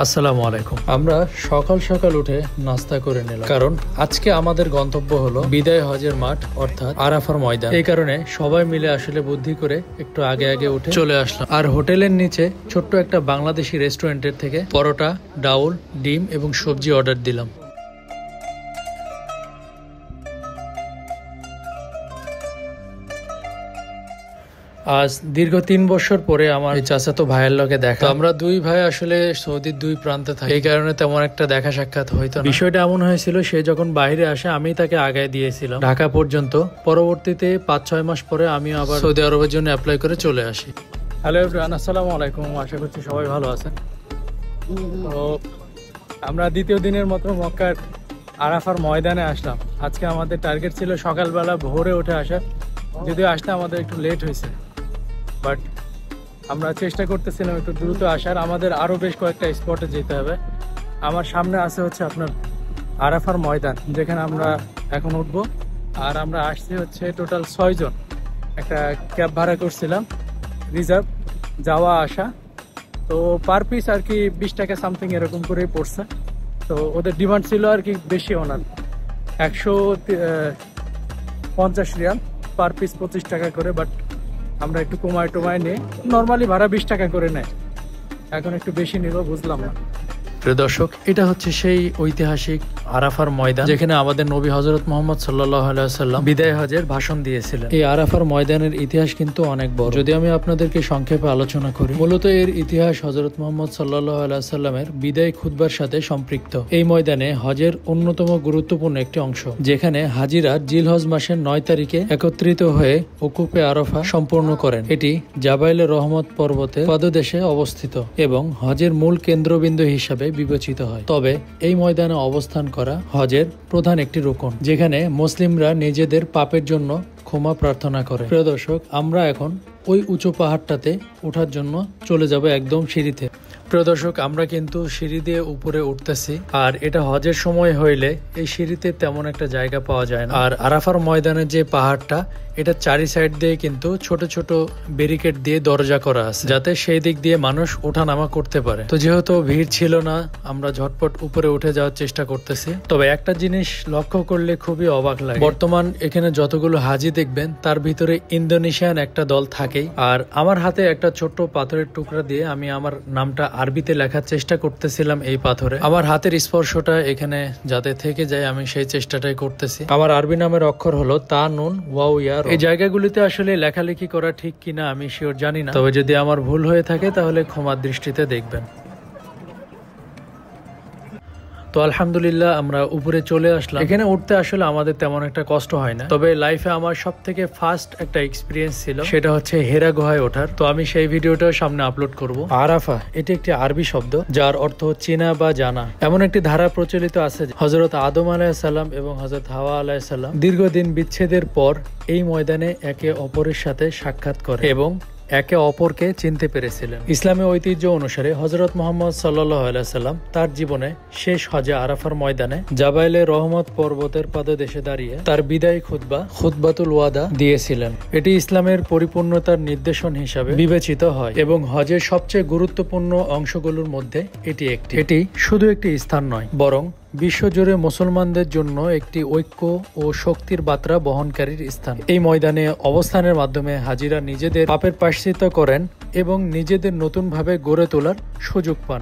আসসালামু আলাইকুম। আমরা সকাল সকাল উঠে নাস্তা করে নিলাম, কারণ আজকে আমাদের গন্তব্য হলো বিদায় হজের মাঠ অর্থাৎ আরাফার ময়দান। এই কারণে সবাই মিলে আসলে বুদ্ধি করে একটু আগে আগে উঠে চলে আসলাম। আর হোটেলের নিচে ছোট্ট একটা বাংলাদেশি রেস্টুরেন্টের থেকে পরোটা, ডাউল, ডিম এবং সবজি অর্ডার দিলাম। আজ দীর্ঘ 3 বছর পরে আমার চাচাতো ভাইয়ের লগে দেখা। আমরা দুই ভাই আসলে সৌদির দুই প্রান্তে থাকি, এই কারণে তেমন একটা দেখা সাক্ষাৎ হইতো না। বিষয়টা এমন হয়েছিল, সে যখন বাইরে আসে আমি তাকে আগায় দিয়েছিলাম ঢাকা পর্যন্ত। পরবর্তীতে 5-6 মাস পরে আমি আবার সৌদি আরবের জন্য অ্যাপ্লাই করে চলে আসি। হ্যালো এভরিওয়ান, আসসালামু আলাইকুম। আশা করছি সবাই ভালো আছেন। তো আমরা দ্বিতীয় দিনের মতো মক্কার আরাফার ময়দানে আসলাম। আজকে আমাদের টার্গেট ছিল সকালবেলা ভোরে উঠে আসার, যদিও আসতে আমাদের একটু লেট হয়েছে, বাট আমরা চেষ্টা করতেছিলাম একটু দ্রুত আসার। আমাদের আরও বেশ কয়েকটা স্পটে যেতে হবে। আমার সামনে আছে হচ্ছে আপনার আরাফার ময়দান, যেখানে আমরা এখন উঠবো। আর আমরা আসছি হচ্ছে টোটাল 6 জন। একটা ক্যাব ভাড়া করছিলাম রিজার্ভ, যাওয়া আসা। তো পার পিস আর কি 20 টাকা সামথিং এরকম করেই পড়ছে। তো ওদের ডিমান্ড ছিল আর কি বেশি, ওনার 150 রিয়াল পার পিস, 25 টাকা করে। বাট আমরা একটু কমায় টমায় নিই, নর্মালি ভাড়া 20 টাকা করে নেয়, এখন একটু বেশি নিল, বুঝলাম না। প্রিয় দর্শক, এটা হচ্ছে সেই ঐতিহাসিক আরাফার ময়দান, যেখানে আমাদের নবী হযরত মুহাম্মদ সাল্লাল্লাহু আলাইহি ওয়াসাল্লাম বিদায় হজের ভাষণ দিয়েছিলেন। এই আরাফার ময়দানের ইতিহাস কিন্তু অনেক বড়। যদি আমি আপনাদেরকে সংক্ষেপে আলোচনা করি, মূলত এর ইতিহাস হযরত মুহাম্মদ সাল্লাল্লাহু আলাইহি ওয়াসাল্লামের বিদায় খুতবার সাথে সম্পৃক্ত। এই ময়দানে হজের অন্যতম গুরুত্বপূর্ণ একটি অংশ, যেখানে হাজিরা জিলহজ মাসের 9 তারিখে একত্রিত হয়ে ওকুফে আরাফা সম্পূর্ণ করেন। এটি জাবাইলে রহমত পর্বতের পাদদেশে অবস্থিত এবং হজের মূল কেন্দ্রবিন্দু হিসাবে বিবেচিত হয়। তবে এই ময়দানে অবস্থান করা হজের প্রধান একটি রুকন, যেখানে মুসলিমরা নিজেদের পাপের জন্য ক্ষমা প্রার্থনা করে। প্রিয় দর্শক, আমরা এখন ওই উঁচু পাহাড়টাতে ওঠার জন্য চলে যাব একদম সিঁড়িতে। প্রিয় দর্শক, আমরা কিন্তু সিঁড়ি দিয়ে উপরে উঠতেছি। আর এটা হজের সময় হইলে এই সিঁড়িতে তেমন একটা জায়গা পাওয়া যায় না। আর আরাফার ময়দানের যে পাহাড়টা, এটা চারি সাইড দিয়ে কিন্তু ছোট ছোট ব্যারিকেড দিয়ে দরজা করা আছে, যাতে সেই দিক দিয়ে মানুষ ওঠানামা করতে পারে। তো যেহেতু ভিড় ছিল না, আমরা ঝটপট উপরে উঠে যাওয়ার চেষ্টা করতেছি। তবে একটা জিনিস লক্ষ্য করলে খুবই অবাক লাগে, বর্তমান এখানে যতগুলো হাজি দেখবেন তার ভিতরে ইন্দোনেশিয়ান একটা দল থাকেই। আর আমার হাতে একটা ছোট্ট পাথরের টুকরা দিয়ে আমি আমার নামটা আরবিতে লেখার চেষ্টা করতেছিলাম এই পাথরে। আমার হাতের স্পর্শটা এখানে যাতে থেকে যায়, আমি সেই চেষ্টাটাই করতেছি। আমার আরবি নামের অক্ষর হলো তা, নুন, ওয়াও, ইয়া। এই জায়গাগুলিতে আসলে লেখালেখি করা ঠিক কিনা আমি শিওর জানি না, তবে যদি আমার ভুল হয়ে থাকে তাহলে ক্ষমার দৃষ্টিতে দেখবেন। তো আলহামদুলিল্লাহ আমরা উপরে চলে আসলাম। এখানে উঠতে আসলে আমাদের তেমন একটা কষ্ট হয় না, তবে লাইফে আমার সব থেকে ফার্স্ট একটা এক্সপিরিয়েন্স ছিল, সেটা হচ্ছে হেরা গুহায় ওঠার। তো আমি সেই ভিডিওটাও সামনে আপলোড করব। আরাফা এটি একটি আরবি শব্দ, যার অর্থ চেনা বা জানা। এমন একটি ধারা প্রচলিত আছে, হযরত আদম আলাইহিস সালাম এবং হযরত হাওয়া আলাইহিস সালাম দীর্ঘদিন বিচ্ছেদের পর এই ময়দানে একে অপরের সাথে সাক্ষাৎ করে এবং একে অপরকে চিনতে পেরেছিলেন। ইসলামী ঐতিহ্য অনুসারে হযরত মুহাম্মদ সাল্লাল্লাহু আলাইহি সাল্লাম তার জীবনে শেষ হজে আরাফার ময়দানে জাবাইলে রহমত পর্বতের পাদদেশে দাঁড়িয়ে তার বিদায় খুতবাতুল ওয়াদা দিয়েছিলেন। এটি ইসলামের পরিপূর্ণতার নির্দেশন হিসাবে বিবেচিত হয় এবং হজের সবচেয়ে গুরুত্বপূর্ণ অংশগুলোর মধ্যে এটি একটি। এটি শুধু একটি স্থান নয়, বরং বিশ্বজুড়ে মুসলমানদের জন্য একটি ঐক্য ও শক্তির বার্তা বহনকারীর স্থান। এই ময়দানে অবস্থানের মাধ্যমে হাজিরা নিজেদের পাপের প্রায়শ্চিত্ত করেন এবং নিজেদের নতুনভাবে গড়ে তোলার সুযোগ পান।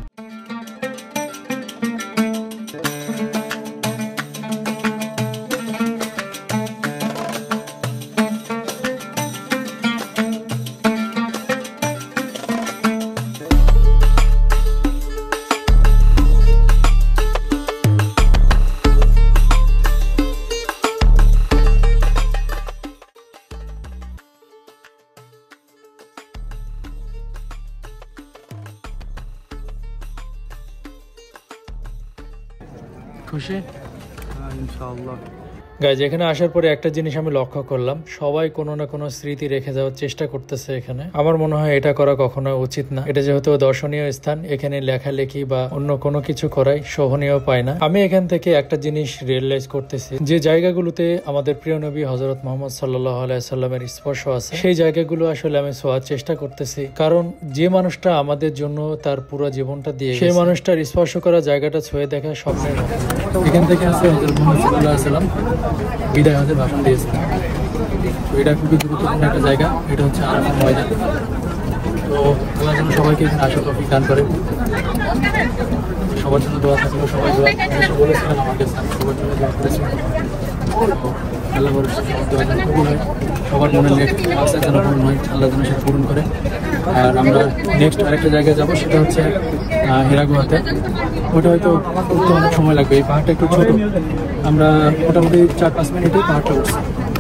খুশি? ইনশাআল্লাহ। গাইজ, এখানে আসার পরে একটা জিনিস আমি লক্ষ্য করলাম, সবাই কোনো না কোনো স্মৃতি রেখে যাওয়ার চেষ্টা করতেছে এখানে। আমার মনে হয় এটা করা কখনো উচিত না। এটা যেহেতু দর্শনীয় স্থান, এখানে লেখালেখি বা অন্য কোনো কিছু করাই শোভনীয় পায় না। আমি এখান থেকে একটা জিনিস রিয়েলাইজ করতেছি, যে জায়গাগুলোতে আমাদের প্রিয় নবী হযরত মুহাম্মদ সাল্লাল্লাহু আলাইহি সাল্লামের স্পর্শ আছে, সেই জায়গাগুলো আসলে আমি ছোঁয়ার চেষ্টা করতেছি। কারণ যে মানুষটা আমাদের জন্য তার পুরো জীবনটা দিয়ে, সেই মানুষটার স্পর্শ করা জায়গাটা ছুঁয়ে দেখা স্বপ্নের মতো। এখান থেকে আছে হযরত মুহাম্মদ সাল্লাল্লাহু আলাইহি সাল্লাম বিদায় হতে ভাষণ দিয়েছিলেন। তো এটা খুবই গুরুত্বপূর্ণ একটা জায়গা। এটা হচ্ছে আরাফাত ময়দান। তো আল্লাহ যেন সবাইকে এখানে আসার তৌফিক দান করে। সবার জন্য দোয়া থাকলো, সবাই দোয়া বলেছিলেন আমাকে, সবার জন্য দোয়া করেছিলেন। আল্লাহ দোয়া যেন কবুল হয়, সবার মনের আশা যেন পূরণ হয়, আল্লাহ যেন সেটা পূরণ করে। আর আমরা নেক্সট আরেকটা জায়গায় যাবো, সেটা হচ্ছে হীরা গুহাতে। ওটা হয়তো উঠতে অনেক সময় লাগবে। এই পাহাড়টা একটু ছোট, আমরা মোটামুটি 4-5 মিনিটেই পাহাড়টা উঠছি,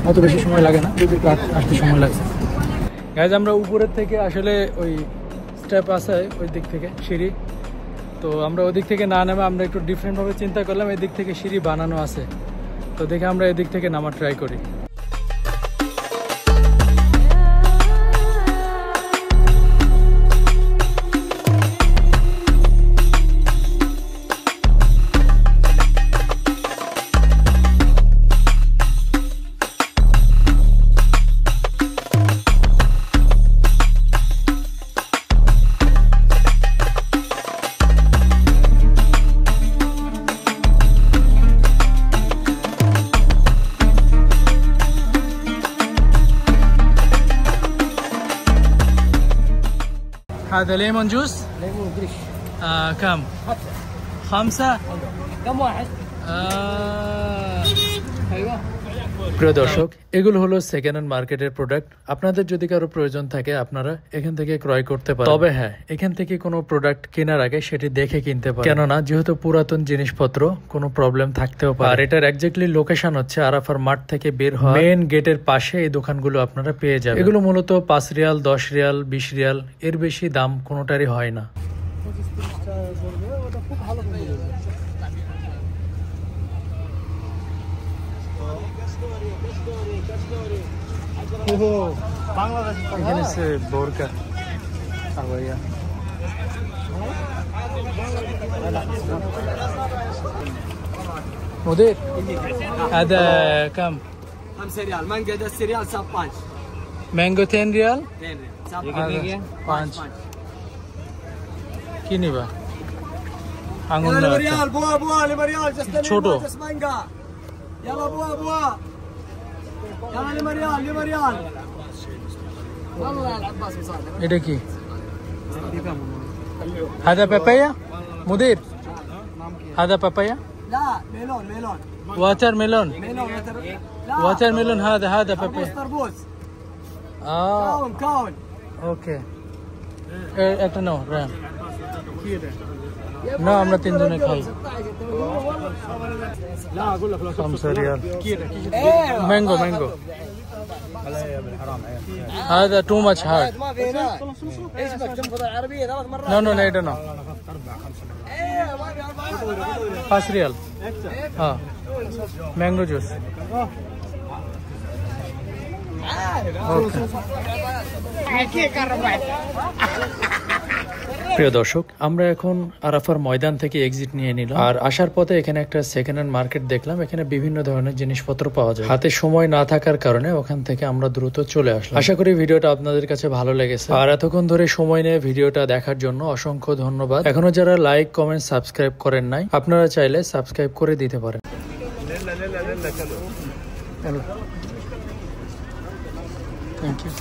অত বেশি সময় লাগে না, যদি আসতে সময় লাগছে। গাইজ, আমরা উপরের থেকে আসলে ওই স্টেপ আছে ওই দিক থেকে সিঁড়ি, তো আমরা ওই দিক থেকে না নেমে আমরা একটু ডিফারেন্টভাবে চিন্তা করলাম, এদিক থেকে সিঁড়ি বানানো আছে, তো দেখে আমরা এদিক থেকে নামার ট্রাই করি। هذا ليمون جوس؟ ليمون فريش. كم؟ 5. كم واحد؟ ايوه. প্রিয় দর্শক, এগুলো হলো সেকেন্ড হ্যান্ড মার্কেটের প্রোডাক্ট। আপনাদের যদি কারো প্রয়োজন থাকে আপনারা এখান থেকে ক্রয় করতে পারেন। তবে হ্যাঁ, এখান থেকে কোনো প্রোডাক্ট কেনার আগে সেটি দেখে কিনতে পারেন, কেননা যেহেতু পুরাতন জিনিসপত্র কোনো প্রবলেম থাকতেও পারে। আর এটার এক্স্যাক্টলি লোকেশন হচ্ছে আরাফার মাঠ থেকে বের হওয়া মেইন গেটের পাশে এই দোকানগুলো আপনারা পেয়ে যাবেন। এগুলো মূলত 5 রিয়াল, 10 রিয়াল, 20 রিয়াল, এর বেশি দাম কোনোটারই হয় না। এখানে আছে বোরকা, আবাইয়া। مدير هذا كم؟ 5 ريال. مانجا ده 6 ريال صاب 5. मैंगो 10 रियाल, 10 ريال صاب 5 কি নিবা? আঙ্গুর يلا না ريال بوا بوا لما ريال جست ছোটো। جست مانجا. يلا بوا بوا. يلا لما ريال لما ريال. والله يا العباس مصالح. এটা কি? هذا بابايا مدير؟ هذا بابايا؟ لا ميلون ميلون. واتر ميلون. ميلون لا واتر ميلون هذا بابايا. تربوز. اه كاون. ওকে, একটা নাও রান। না, আমরা তিনজনে খাই। لا اقول لك لو 5 ريال. ايوه مانجو هذا تو ماتش هارد. ما في هناك. ايش بك تنفض العربيه 3 مرات؟ नो नो नहीं डनो। ايوه ما في 4. 5 रियल। हाँ, मैंगो जूस। প্রিয় দর্শক, আমরা এখন আরাফার ময়দান থেকে এক্সিট নিয়ে নিলাম। আর আসার পথে এখানে একটা সেকেন্ড হ্যান্ড মার্কেট দেখলাম, এখানে বিভিন্ন ধরনের জিনিসপত্র পাওয়া যায়। হাতে সময় না থাকার কারণে ওখান থেকে আমরা দ্রুত চলে আসলাম। আশা করি ভিডিওটা আপনাদের কাছে ভালো লেগেছে। আর এতক্ষণ ধরে সময় নিয়ে ভিডিওটা দেখার জন্য অসংখ্য ধন্যবাদ। এখনো যারা লাইক, কমেন্ট, সাবস্ক্রাইব করেন নাই, আপনারা চাইলে সাবস্ক্রাইব করে দিতে পারেন। Thank you.